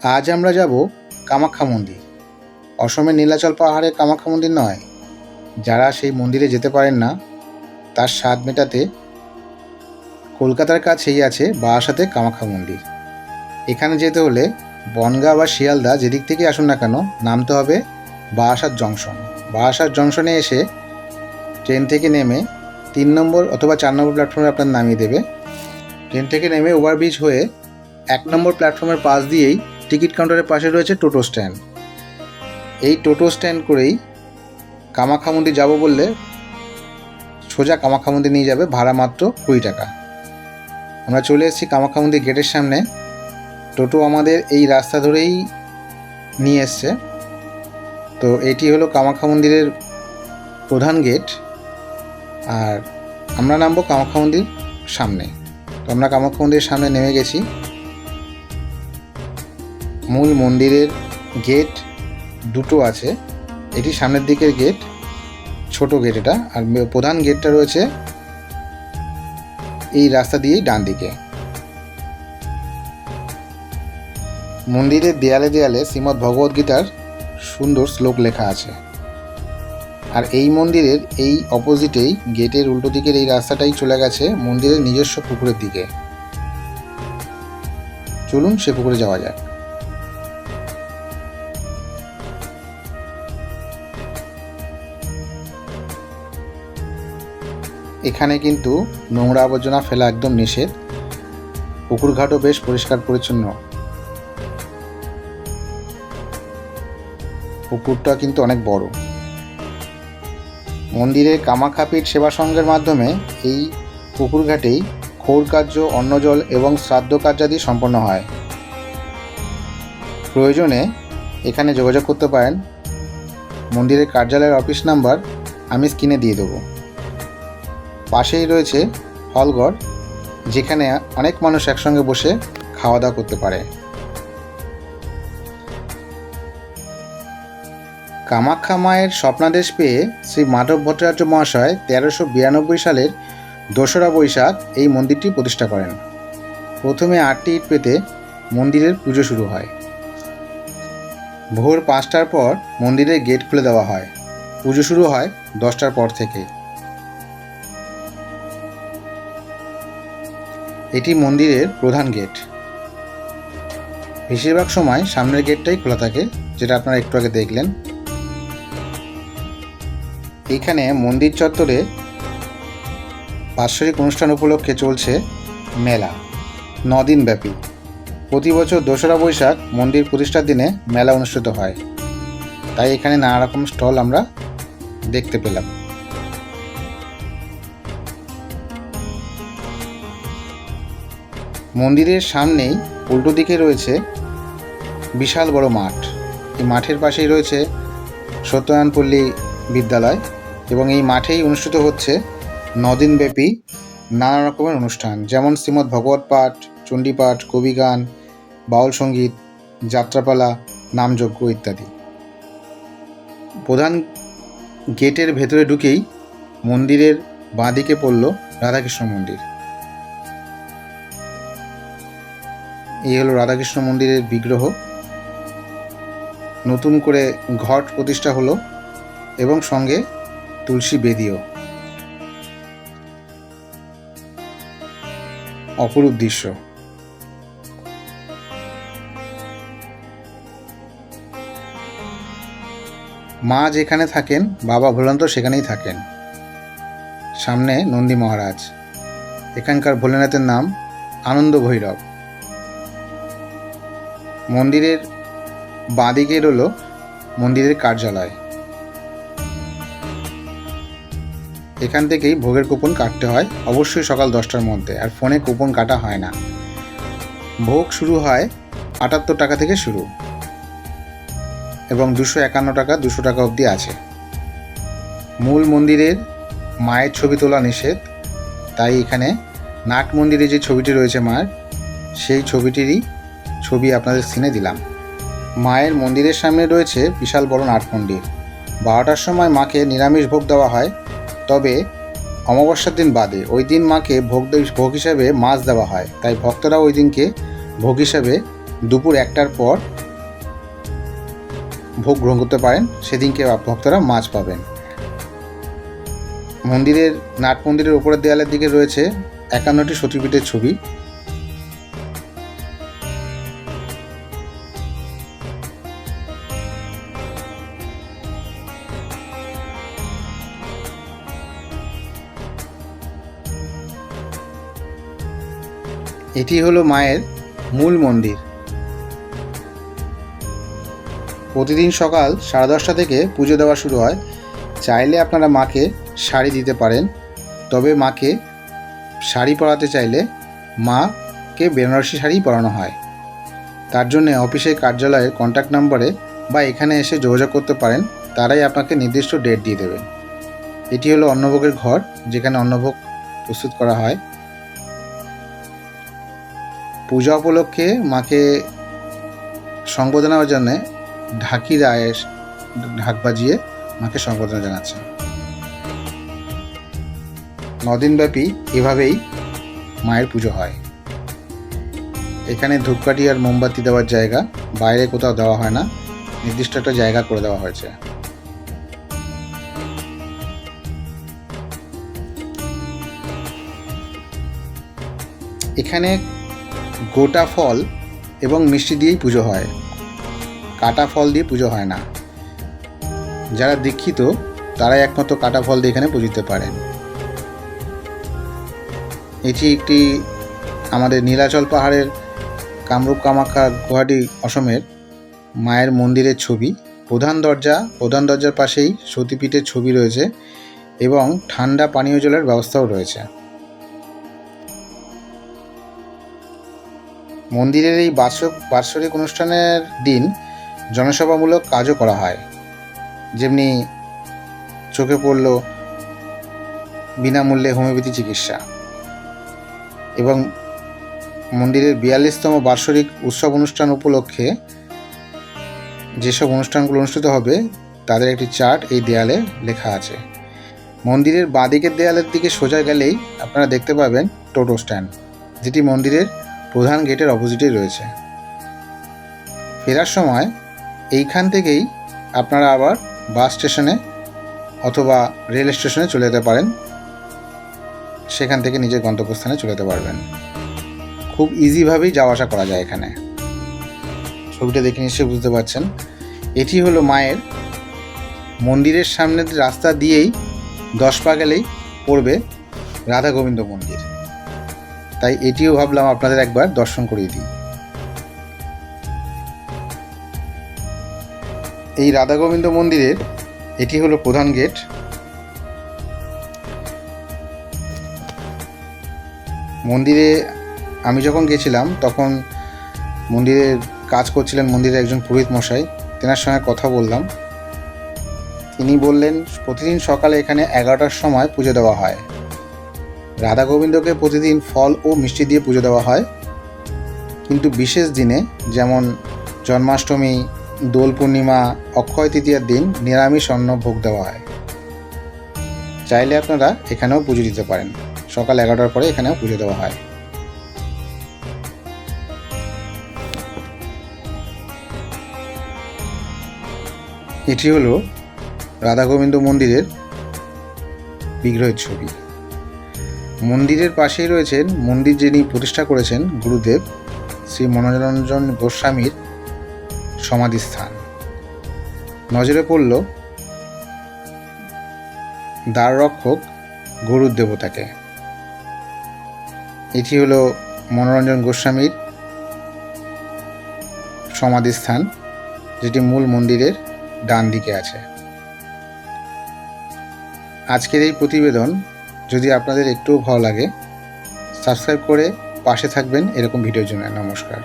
আজ আমরা যাব কামাখ্যা মন্দির। অসমের নীলাচল পাহাড়ের কামাখ্যা মন্দির নয়, যারা সেই মন্দিরে যেতে পারেন না তার স্বাদ মেটাতে কলকাতার কাছেই আছে বারাসাতে কামাখ্যা মন্দির। এখানে যেতে হলে বনগাঁ বা শিয়ালদা যেদিক থেকে আসুন না কেন নামতে হবে বারাসাত জংশন। বারাসাত জংশনে এসে ট্রেন থেকে নেমে 3 নম্বর অথবা 4 নম্বর প্ল্যাটফর্মে আপনার নামিয়ে দেবে। ট্রেন থেকে নেমে ওভারব্রিজ হয়ে 1 নম্বর প্ল্যাটফর্মের পাশ দিয়েই টিকিট কাউন্টারের পাশে রয়েছে টোটো স্ট্যান্ড। এই টোটো স্ট্যান্ড করেই কামাখ্যা মন্দির যাব বললে সোজা কামাখ্যা মন্দির নিয়ে যাবে, ভাড়া মাত্র 20 টাকা। আমরা চলে এসেছি কামাখ্যা মন্দির গেটের সামনে। টোটো আমাদের এই রাস্তা ধরেই নিয়ে এসছে। তো এটি হলো কামাখ্যা মন্দিরের প্রধান গেট, আর আমরা নামবো কামাখ্যা মন্দির সামনে। তো আমরা কামাখ্যা মন্দিরের সামনে নেমে গেছি। মূল মন্দিরের গেট দুটো আছে, এটি সামনের দিকের গেট, ছোট গেট এটা, আর প্রধান গেটটা রয়েছে এই রাস্তা দিয়েই ডান দিকে। মন্দিরের দেয়ালে দেয়ালে শ্রীমদ্ ভগবদ্গীতার সুন্দর শ্লোক লেখা আছে। আর এই মন্দিরের এই অপোজিটেই গেটের উল্টো দিকের এই রাস্তাটাই চলে গেছে মন্দিরের নিজস্ব পুকুরের দিকে। চলুন সে পুকুরে যাওয়া যাক। এখানে কিন্তু নোংরা আবর্জনা ফেলা একদম নিষেধ। পুকুর ঘাটও বেশ পরিষ্কার পরিচ্ছন্ন। পুকুরটা কিন্তু অনেক বড়। মন্দিরের কামাখ্যাপীঠ সেবা সংঘের মাধ্যমে এই পুকুর ঘাটেই খৌর কার্য, অন্নজল এবং শ্রাদ্ধ কার্যাদি সম্পন্ন হয়। প্রয়োজনে এখানে যোগাযোগ করতে পারেন। মন্দিরের কার্যালয়ের অফিস নাম্বার আমি স্ক্রিনে দিয়ে দেবো। পাশেই রয়েছে হলঘর, যেখানে অনেক মানুষ একসঙ্গে বসে খাওয়া দাওয়া করতে পারে। কামাখ্যা মায়ের স্বপ্নাদেশ পেয়ে শ্রী মাধব ভট্টাচার্য মহাশয় 1392 সালের 2রা বৈশাখ এই মন্দিরটি প্রতিষ্ঠা করেন। প্রথমে 8টি ইট পেতে মন্দিরের পুজো শুরু হয়। ভোর 5টার পর মন্দিরের গেট খুলে দেওয়া হয়। পুজো শুরু হয় 10টার পর থেকে। এটি মন্দিরের প্রধান গেট। বেশিরভাগ সময় সামনের গেটটাই খোলা থাকে, যেটা আপনারা একটু আগে দেখলেন। এইখানে মন্দির চত্বরে বাৎসরিক অনুষ্ঠান উপলক্ষে চলছে মেলা, 9 দিন ব্যাপী। প্রতি বছর 2রা বৈশাখ মন্দির প্রতিষ্ঠার দিনে মেলা অনুষ্ঠিত হয়, তাই এখানে নানা রকম স্টল আমরা দেখতে পেলাম। মন্দিরের সামনেই উল্টো দিকে রয়েছে বিশাল বড় মাঠ। এই মাঠের পাশেই রয়েছে সত্যনারায়ণপল্লী বিদ্যালয়, এবং এই মাঠেই অনুষ্ঠিত হচ্ছে 9 দিন ব্যাপী নানা রকমের অনুষ্ঠান, যেমন শ্রীমদ্ ভগবত পাঠ, চণ্ডীপাঠ, কবিগান, বাউল সঙ্গীত, যাত্রাপালা, নামযজ্ঞ ইত্যাদি। প্রধান গেটের ভেতরে ঢুকেই মন্দিরের বাঁদিকে পড়ল রাধাকৃষ্ণ মন্দির। এই হলো রাধাকৃষ্ণ মন্দিরের বিগ্রহ। নতুন করে ঘট প্রতিষ্ঠা হলো এবং সঙ্গে তুলসী বেদিও। অপরূপ দৃশ্য। মা যেখানে থাকেন বাবা ভোলানাথ সেখানেই থাকেন। সামনে নন্দী মহারাজ। এখানকার ভোলেনাথের নাম আনন্দ ভৈরব। মন্দিরের বাঁদিকে রইল মন্দিরের কার্যালয়। এখান থেকেই ভোগের কুপন কাটতে হয়, অবশ্যই সকাল 10টার মধ্যে, আর ফোনে কুপন কাটা হয় না। ভোগ শুরু হয় 78 টাকা থেকে শুরু, এবং 251 টাকা 200 টাকা অবধি আছে। মূল মন্দিরের মায়ের ছবি তোলা নিষেধ, তাই এখানে নাট মন্দিরে যে ছবিটি রয়েছে মায়ের, সেই ছবিটিরই ছবি আপনাদের স্ক্রিনে দিলাম। মায়ের মন্দিরের সামনে রয়েছে বিশাল বড় নাট মন্দির। 12টার সময় মাকে নিরামিষ ভোগ দেওয়া হয়, তবে অমাবস্যার দিন বাদে ওই দিন মাকে ভোগ হিসাবে মাছ দেওয়া হয়, তাই ভক্তরা ওই দিনকে ভোগ হিসাবে দুপুর 1টার পর ভোগ গ্রহণ করতে পারেন। সেদিনকে ভক্তরা মাছ পাবেন। নাট মন্দিরের উপরের দেয়ালের দিকে রয়েছে 51টি সতীপীঠের ছবি। এটি হলো মায়ের মূল মন্দির। প্রতিদিন সকাল 10:30 থেকে পুজো দেওয়া শুরু হয়। চাইলে আপনারা মাকে শাড়ি দিতে পারেন, তবে মাকে শাড়ি পরাতে চাইলে মাকে বেনারসি শাড়ি পরানো হয়। তার জন্য অফিসের কার্যালয়ের কন্ট্যাক্ট নম্বরে বা এখানে এসে যোগাযোগ করতে পারেন, তারাই আপনাকে নির্দিষ্ট ডেট দিয়ে দেবেন। এটি হলো অন্নভোগের ঘর, যেখানে অন্নভোগ প্রস্তুত করা হয়। পূজা উপলক্ষে মাকে সংবর্ধনার জন্য ঢাকিরা ঢাক বাজিয়ে মাকে সংবর্ধনা জানাচ্ছে। 9 দিনব্যাপী এভাবেই মায়ের পুজো হয়। এখানে ধূপকাঠি আর মোমবাতি দেওয়ার জায়গা বাইরে কোথাও দেওয়া হয় না, নির্দিষ্ট একটা জায়গা করে দেওয়া হয়েছে। এখানে গোটা ফল এবং মিষ্টি দিয়েই পুজো হয়, কাটা ফল দিয়ে পুজো হয় না। যারা দীক্ষিত তারাই একমাত্র কাটা ফল দিয়ে এখানে পুজোতে পারেন। এটি একটি আমাদের নীলাচল পাহাড়ের কামরূপ কামাখ্যা গুয়াহাটি অসমের মায়ের মন্দিরের ছবি। প্রধান দরজার পাশেই সতীপীঠের ছবি রয়েছে এবং ঠান্ডা পানীয় জলের ব্যবস্থাও রয়েছে। মন্দিরের এই বাৎসরিক অনুষ্ঠানের দিন জনসভামূলক কাজও করা হয়, যেমনি চোখে পড়ল বিনামূল্যে হোমিওপ্যাথি চিকিৎসা। এবং মন্দিরের 42তম বার্ষিক উৎসব অনুষ্ঠান উপলক্ষে যেসব অনুষ্ঠানগুলো অনুষ্ঠিত হবে তাদের একটি চার্ট এই দেয়ালে লেখা আছে। মন্দিরের বাঁদিকের দেয়ালের দিকে সোজা গেলেই আপনারা দেখতে পাবেন টোটো স্ট্যান্ড, যেটি মন্দিরের প্রধান গেটের অপোজিটেই রয়েছে। ফেরার সময় এইখান থেকেই আপনারা আবার বাস স্টেশনে অথবা রেল স্টেশনে চলে যেতে পারেন, সেখান থেকে নিজের গন্তব্যস্থানে চলে যেতে পারবেন। খুব ইজিভাবেই যাওয়া আসা করা যায় এখানে। ছবিটা দেখে নিশ্চয়ই বুঝতে পারছেন। এটি হলো মায়ের মন্দিরের সামনের রাস্তা দিয়েই 10 পা গেলেই পড়বে রাধা গোবিন্দ মন্দির, তাই এটিও ভাবলাম আপনাদের একবার দর্শন করিয়ে দিই। এই রাধা গোবিন্দ মন্দিরের এটি হলো প্রধান গেট। মন্দিরে আমি যখন গেছিলাম তখন মন্দিরের কাজ করছিলেন মন্দিরের একজন পুরোহিত মশাই, তেনার সঙ্গে কথা বললাম। তিনি বললেন প্রতিদিন সকালে এখানে 11টার সময় পুজো দেওয়া হয়। রাধা গোবিন্দকে প্রতিদিন ফল ও মিষ্টি দিয়ে পুজো দেওয়া হয়, কিন্তু বিশেষ দিনে যেমন জন্মাষ্টমী, দোল পূর্ণিমা, অক্ষয় তৃতীয়ার দিন নিরামিষ অন্ন ভোগ দেওয়া হয়। চাইলে আপনারা এখানেও পুজো দিতে পারেন। সকাল 11টার পরে এখানেও পুজো দেওয়া হয়। এটি হলো রাধা গোবিন্দ মন্দিরের বিগ্রহের ছবি। মন্দিরের পাশেই রয়েছেন মন্দির যিনি প্রতিষ্ঠা করেছেন গুরুদেব শ্রী মনোরঞ্জন গোস্বামীর সমাধিস্থান। নজরে পড়ল দ্বাররক্ষক গরুর দেবতাকে। এটি হলো মনোরঞ্জন গোস্বামীর সমাধিস্থান, যেটি মূল মন্দিরের ডান দিকে আছে। আজকের এই প্রতিবেদন যদি আপনাদের একটুও ভালো লাগে, সাবস্ক্রাইব করে পাশে থাকবেন এরকম ভিডিওর জন্য। নমস্কার।